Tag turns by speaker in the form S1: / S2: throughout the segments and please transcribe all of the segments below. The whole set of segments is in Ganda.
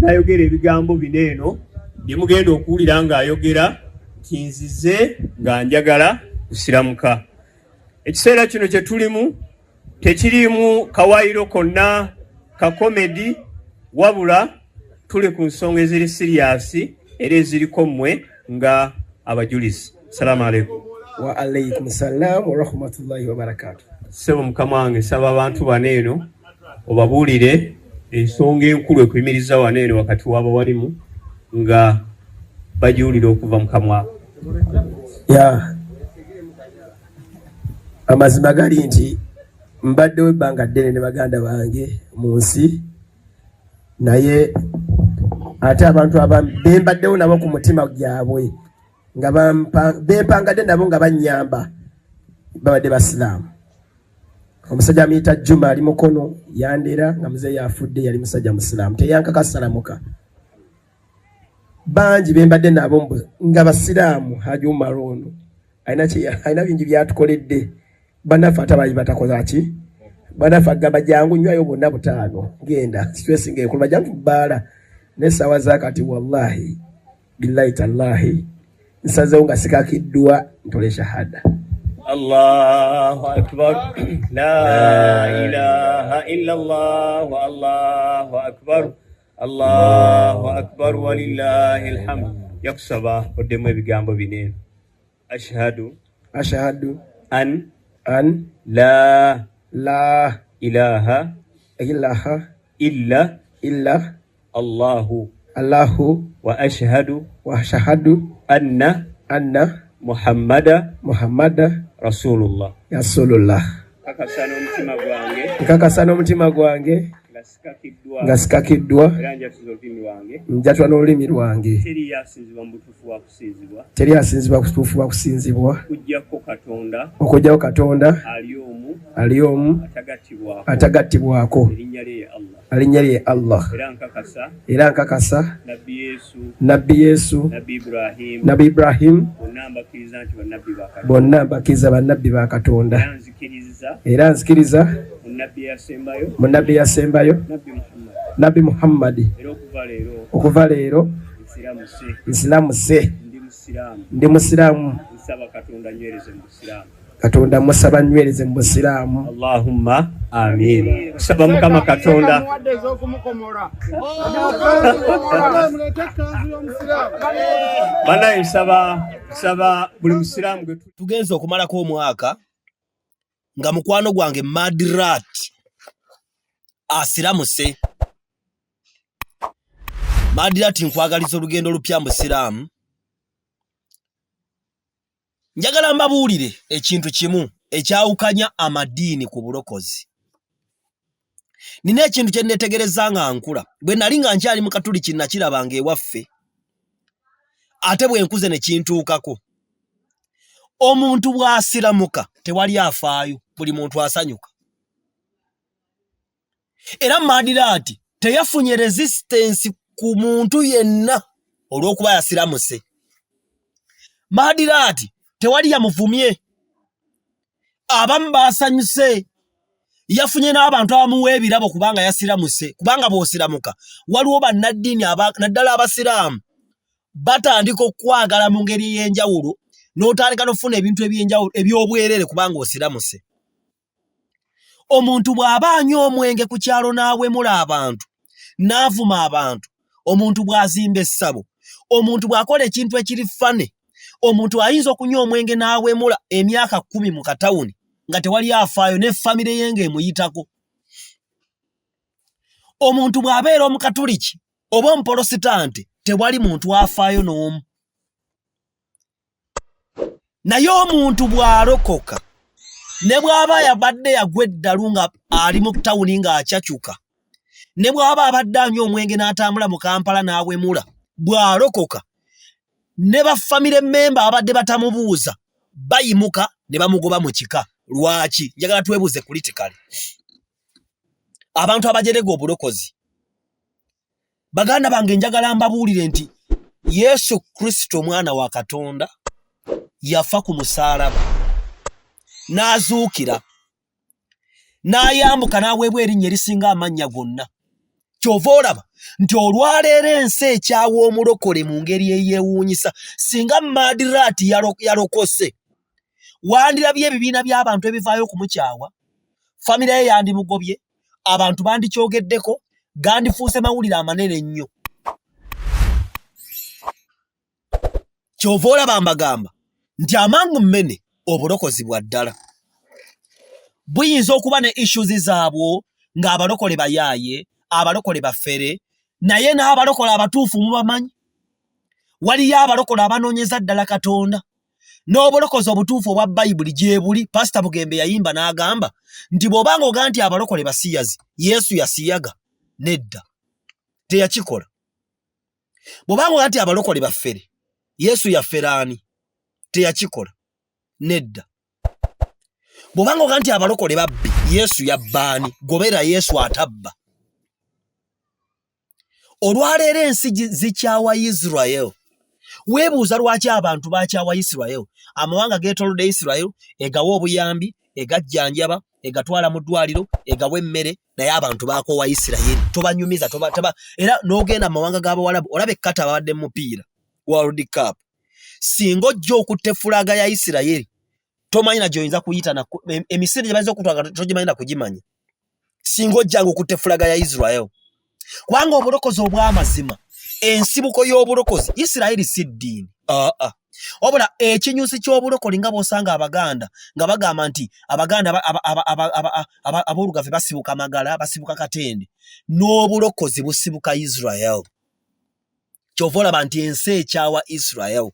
S1: n'ayogera ebigambo bino eno bye mugenda okuwulira ng'ayogera kinzize nga njagala kusiramuka. Ekiseera kino kye tulimu tekirimu kawaayiro konna ka komedi, wabula tuli ku nsonga eziri siriyasi era eziriko mmwe nga abajulizi. Salaamu alaikum.
S2: Wa alaikum salam wa rahmatullahi wa barakatuh.
S1: Sebo mukama wange saba abantu baneeno obabuulire ensonga enkulu ekuyimiriza waneeno wakati w'abawalimu nga bajiwulira okuva mu kamwa.
S2: Amazima gali nti mbaddewo ebbanga ddene ne baganda bange mu nsi, naye ate abantu bembaddewo nabo ku mutima gyabwe nga bempangadde nabo nga bannyamba babadde basiraamu. Omusajja amuyita Juma ali Mukono yandera nga muzeeyi yafudde, yali musajja musiraamu teyankakasalamuka. Bangi bembadde nabo nga basiraamu. Haji Umar ono alina bingi byatukoledde. Bannaffe ate abaali batakola ki? Bannaffe agamba jangu nywayo bonna butaano genda stress ng'ekulu bajangu bbaala n'essaawa zaakati wallahi billahi tallahi nsazeewo nga sikakiddwa ntole shahada.
S1: Allahu akbar. La ilaha illa Allah. Allahu akbar. Allahu akbar walillahi alhamd. Yakusaba oddemu ebigambo bino. Ashhadu an la ilaha illa Allahu wa ashhadu anna Muhammada Rasulullah. Nkakasa n'omutima gwange nga sikakiddwa njatula n'olulimi lwange teri asinzibwa kutuufu wa kusinzibwa okugyawo Katonda ali omu atagattibwako, alinnya lye Allah. Era nkakasa Nabbi Yesu, Nabbi Ibrahim bonna mbakiriza bannabbi ba Katonda. Era nzikiriza mu Nabbi yasembayo Nabbi Muhammad. Okuva leero nsiramuse, ndi musiraamu. Katonda musaba nywereze mu busiraamu. Allahumma amin. Saba mukama Katonda banaye saba buli musiraamu
S3: tugenze okumalako omwaka nga mukwano gwange Madrat asiramuse. Madrat nkwagaliza olugendo lupya mu siraamu. Njagala mbabuulire ekintu kimu ekyawukanya amadiini ku bulokozi. Nina ekintu kye netegereza nga nkula. Bwe nali nga nkyali mu Katuliki nakirabanga ewaffe. Ate bwe nkuze ne kintuukako. Omuntu bw'asiramuka tewali afaayo, buli muntu asanyuka. Era Madrat teyafunye resistance ku muntu yenna olw'okuba yasiramuse. Madrat tewali yamuvumye. Abamu basanyuse. Yafunye n'abantu abamuwa ebirabo kubanga yasiramuse. Kubanga bw'osiramuka waliwo bannaddiini naddala abasiraamu batandika okwagala mu ngeri y'enjawulo n'otandika n'ofuna ebintu eby'enjawulo eby'obwerere kubanga osiramuse. Omuntu bw'aba anywa omwenge ku kyalo n'awemula abantu n'avuma abantu, omuntu bw'azimba essabo, omuntu bw'akola ekintu ekiri fane, omuntu ayinza okunywa omwenge n'awemula emyaka 10 mu katawuni nga tewali afaayo ne famire ye ng'emuyitako. Omuntu bw'abeera omukatuliki oba omuprotestante tewali muntu afaayo n'omu. Naye omuntu bw'alokoka ne bw'aba yabadde yagwa eddalu nga ali mu tawuni ng'acyakyuka, ne bw'aba abadde anywa omwenge n'atambula mu Kampala n'awemula, bw'alokoka ne bafamire memba abadde batamubuuza bayimuka ne bamugoba mu kika. Lwaki? Njagala twebuuze politically. Abantu abajerega obulokozi. Baganda bange njagala mbabuulire nti Yesu Kristo mwana wa Katonda yafa ku musaalaba n'azuukira n'ayambuka n'aweebwa erinnya erisinga amannya gonna. Kyova olaba nti olwaleero ensi ekyawa omulokole mu ngeri eyeewuunyisa. Singa Madrat yalokose, wandirabye ebibiina by'abantu ebivaayo okumukyawa, famire ye yandimugobye, abantu bandikyogeddeko, gandifuuse mawulire amanene ennyo. Kyova olaba mbagamba nti amangu mmene obulokozi bwa ddala. Buyinza okuba ne issues zaabwo ng'abalokole bayaaye, abalokole baffere, naye n'abalokole abatuufu mubamanyi. Waliyo abalokole abanoonyeza ddala Katonda. N'obulokozi obutuufu obwa Bayibuli gye buli. Pastor Bugembe yayimba n'agamba nti bw'obanga oga nti abalokole basiyazi, Yesu yasiyaga nedda, teyakikola. Bw'obanga oga nti abalokole baffere, Yesu yafferaani, teyakikola nedda. Bw'obanga oga nti abalokole babbi, Yesu yabbaani, gobera Yesu atabba. Olwaleero ensi zikyawa Israel. Weebuuza lwaki abantu bakyawa Israel. Amawanga geetoolodde Israel egawa obuyambi, egajjanjaba, egatwala mu ddwaliro, egawa emmere, naye abantu baakoowa Isirayiri. Tobanyumiza, era n'ogenda mu mawanga g'Abawalabu, olaba ekkata abadde mu mupiira World Cup. Singa ojja okutta effulaga ya Isirayiri, tomanyi na gy'oyinza kuyita emisiri gye bayinza okutwala togimanyi na kugimanya. Singa ojjanga okutta effulaga ya Israel. Kubanga obulokozi obw'amazima, ensibuko y'obulokozi, Isirayiri si ddiini. Wabula ekinyusi ky'obulokole nga bw'osanga Abaganda nga bagamba nti Abaganda ab'olugave basibuka Magala, basibuka Katende, n'obulokozi busibuka Israel. Kyova olaba nti ensi ekyawa Israel,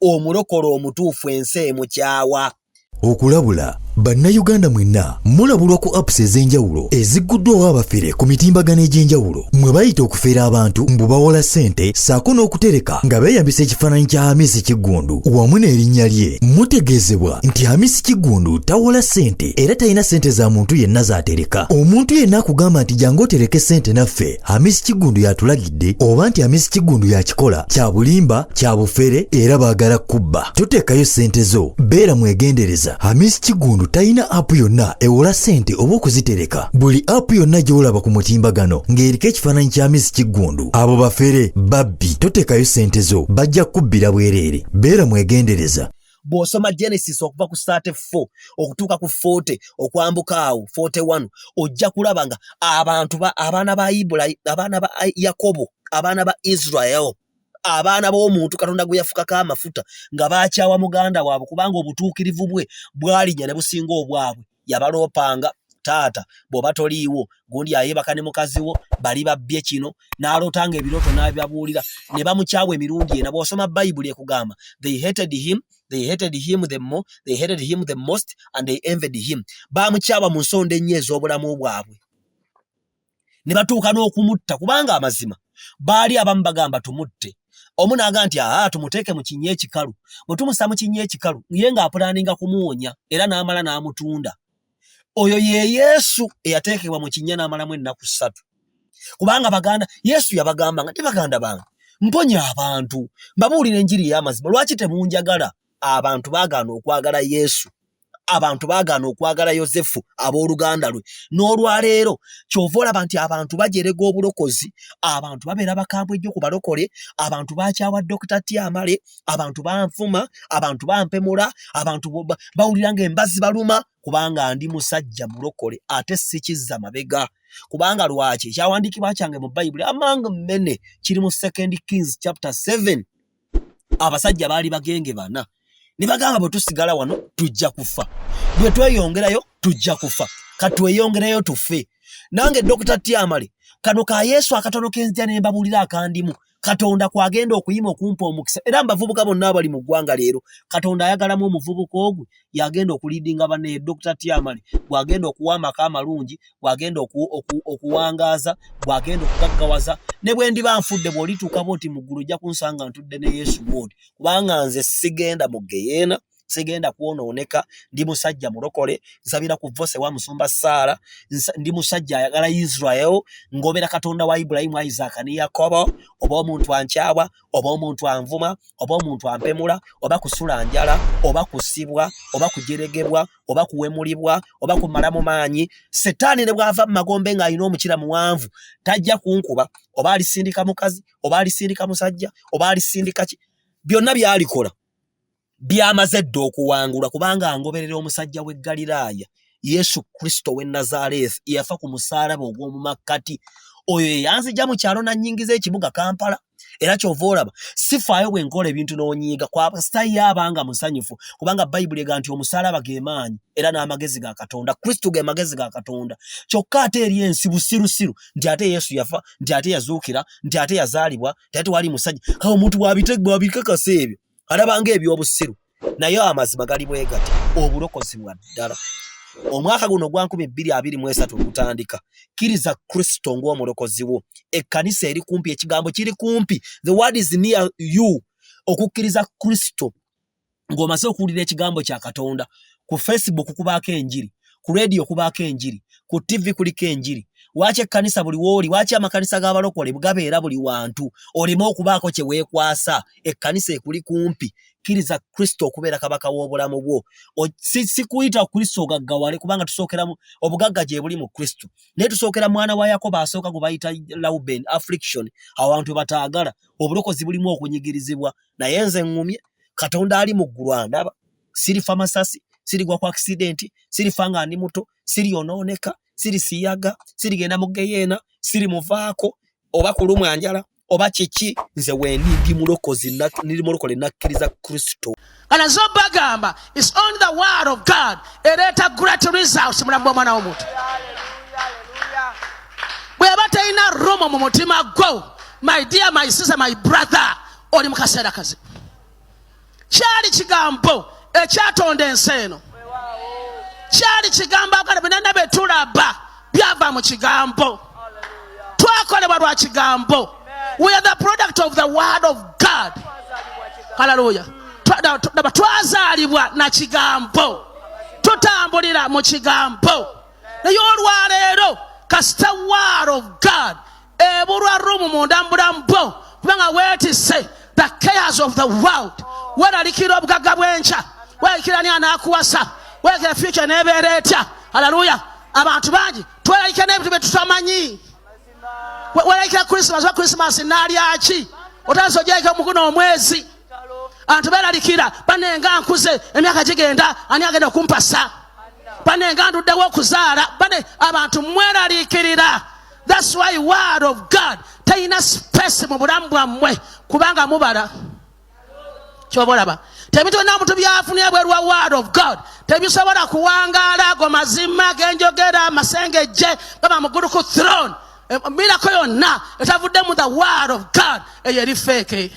S3: omulokole omutuufu ensi emukyawa.
S4: Okulabula bannayuganda mwenna mulabulwa ku apps ez'enjawulo ezigguddwawo abafere ku mitimbagano egy'enjawulo mwe bayita okufeera abantu mbu bawola ssente ssaako n'okutereka nga beeyambisa ekifaananyi kya Hamisi Kiggundu wamu n'erinnya lye. Mutegeezebwa nti Hamisi Kiggundu tawola ssente era talina ssente za muntu yenna z'atereka. Omuntu yenna akugamba nti jangu otereke ssente naffe, Hamisi Kiggundu yatulagidde, oba nti Hamisi Kiggundu yakikola, kya bulimba, kya bufere era baagala kubba. Toteekayo ssente zo, beera mwegendereza. Hamisi Kiggundu tayina app yonna ewola ssente oba okuzitereka. Buli app yonna gy'olaba ku mutimbagano ng'eriko ekifaananyi kya Hamisi Kiggundu, abo bafere babbi. Toteekayo ssente zo, bajja kubbira bwereere. Beera mwegendereza.
S3: Bw'osoma Genesis okuva ku 34 okutuuka ku 40 okwambuka awo 41, ojja kulaba nga abaana ba Ibulayimu, abaana ba Yakobo, abaana ba Israel, abaana b'omuntu Katonda gwe yafukako amafuta nga baakyawa muganda waabwe kubanga obutuukirivu bwe bwalinnya ne businga obwabwe. Yabaloopanga, taata bw'oba toliiwo, gundi ayebaka ne mukazi wo, bali babbye kino, n'alootanga ebirooto n'abibabuulira, ne bamukyawa emirundi ena. Bw'osoma Bayibuli ekugamba they hated him the most and they envied him. Baamukyawa mu nsonda ennya ez'obulamu bwabwe, ne batuuka n'okumutta kubanga amazima baali abamu bagamba tumutte. Omu n'agamba nti tumuteeke mu kinnya ekikalu. Bwe tumussa mu kinnya ekikalu, ye ng'apulaaninga kumuwonya era n'amala n'amutunda. Oyo ye Yesu eyateekebwa mu kinnya n'amalamu ennaku 3. Kubanga Baganda, Yesu yabagambanga, nti baganda bange, mponya abantu, mbabuulira enjiri y'amazima. Lwaki temunjagala? Abantu baagaana okwagala Yesu. Abantu baagaana okwagala Yosefu abooluganda lwe. N'olwaleero kyova olaba nti abantu bajerega obulokozi, abantu babeera bakambwe ejjo ku balokole, abantu bakyawa Dr. Tyamale, abantu banfuma, abantu bampemula, abantu bawulira ng'embazi baluma kubanga ndi musajja mulokole ate sikizza mabega. Kubanga lwaki ekyawandiikibwa kyange mu Bayibuli amangu mmene kiri mu 2 Kings chapter 7. Abasajja baali bagenge bana. Ne bagamba bwe tusigala wano tujja kufa. Bwe tweyongerayo tujja kufa. Katweyongereyo tufe. Nange Dr. Tyamale, kano ka Yesu akatono kenzija ne mbabulira akandimu. Katonda kwagenda okuyima okumpa omukisa. Era mbavubuka bonna abali mu ggwanga leero, Katonda ayagalamu omuvubuka ogwo yagenda okuliidinga banne. Dr. Tyamale bwagenda okuwa amaka amalungi, bwagenda okuwangaaza, bwagenda okugaggawaza. Ne bwe ndiba nfudde bw'olituuka bw'oti mu ggulu ojja kunsanga ntudde ne Yesu bw'oti, kubanga nze sigenda mu geyeena, sigenda kuonooneka, ndi musajja mulokole, nsabira ku vose wa musumba Sara, ndi musajja ayagala Israel, ngobera Katonda wa Ibrahim, Isaac ne Yakobo, oba omuntu ankyawa, oba omuntu anvuma, oba omuntu ampemula, oba kusula njala, oba kusibwa, oba kujeregebwa, oba kuwemulibwa, oba kumala mu maanyi, Setaani ne bwava mu magombe nga alina omukira muwanvu, tajja kunkuba, oba alisindika mukazi, oba alisindika musajja, oba alisindika ki, byonna byalikola byamaze dda okuwangula, kubanga angoberera omusajja w'e Galiraaya, Yesu Kristo w'e Nazareesi, yafa ku musaalaba ogw'omu makkati. Oyo yanzija mu kyalo nannyingiza ekibuga Kampala, era kyova olaba sifaayo bwe nkola ebintu n'onyiiga kwa sitayi abanga musanyufu, kubanga Bayibuli ega nti omusaalaba ge maanyi era n'amagezi ga Katonda, Kristo ge magezi ga Katonda. Kyokka ate eri ensi busirusiru nti ate Yesu yafa, nti ate yazuukira, nti ate yazaalibwa, nti ate wali musajja. Kawo omuntu bw'abikakasa ebyo alabanga eby'obusiru, naye amazima gali bwe gati, obulokozi bwa ddala. Omwaka guno gwa 2023 gutandika, kiriza Kristo ng'omulokozi wo. Ekkanisa eri kumpi, ekigambo kiri kumpi, the word is near you. Okukkiriza Kristo ng'omaze okuwulira ekigambo kya Katonda. Ku Facebook kubaako enjiri, ku radio kubaako enjiri, ku TV kuliko enjiri. Waaki ekkanisa buli woli, waaki amakanisa g'abalokole gabeera buli wantu, oleme okubaako kye weekwasa. Ekkanisa ekuli kumpi, kiriza Kristo okubeera kabaka w'obulamu bwo. Si kuyita Kristo ogaggawale, kubanga tusookeramu obugagga gye buli mu Kristo. Naye tusookera mwana wa Yakobo asooka gwe bayita Lauben, affliction, abantu bataagala. Obulokozi bulimu okunyigirizibwa. Naye nze ŋŋumye, Katonda ali mu ggulu andaba. Sirifa masasi, sirigwa ku accident, sirifa nga ndi muto, siryonooneka, sirisiyaga, sirigenda mu geyeena, sirimuvaako, oba kulumwa njala, oba kiki, nze wendi ndi mulokozi, niri mulokole nakkiriza Kristo.
S5: Kana zo bagamba, it's only the word of God ereeta great results mu bulamu bw'omwana w'omuntu. Bw'eba terina Romo mu mutima gwo, my dear, my sister, my brother, oli mu kaseera kazibu. Kyali kigambo ekyatonda ensi eno. Kyali kigambo akala byenna bye tulaba byava mu kigambo. Twakolebwa lwa kigambo. We are the product of the word of God. Hallelujah. Twazaalibwa na kigambo. Tutambulira mu kigambo. Naye olwaleero kasita word of God ebulwa rumu munda mu bulamu bwo, kubanga weetisse the cares of the world. Weeralikira obugagga bw'enkya, weeralikira ani anaakuwasa, weeralikira future n'ebeera etya. Hallelujah. Abantu bangi tweralikira n'ebintu bye tutamanyi. Weeralikira Christmas n'alya ki, otanso gyeka muguno omwezi. Abantu beeralikira banenga nkuze, emyaka gigenda, ani agenda okumpasa, banenga nduddewo okuzaala, abantu mweraliikirira. That's why word of God tayina space mu bulamu bwammwe, kubanga mubala. Kyoba olaba tebintu byonna omuntu byafunira bweru wa word of God tebisobola kuwangaala go mazima genjogera amasengejje baba mugulu ku throne. Mirako yonna etavudde mu the word of God eyo eri fake.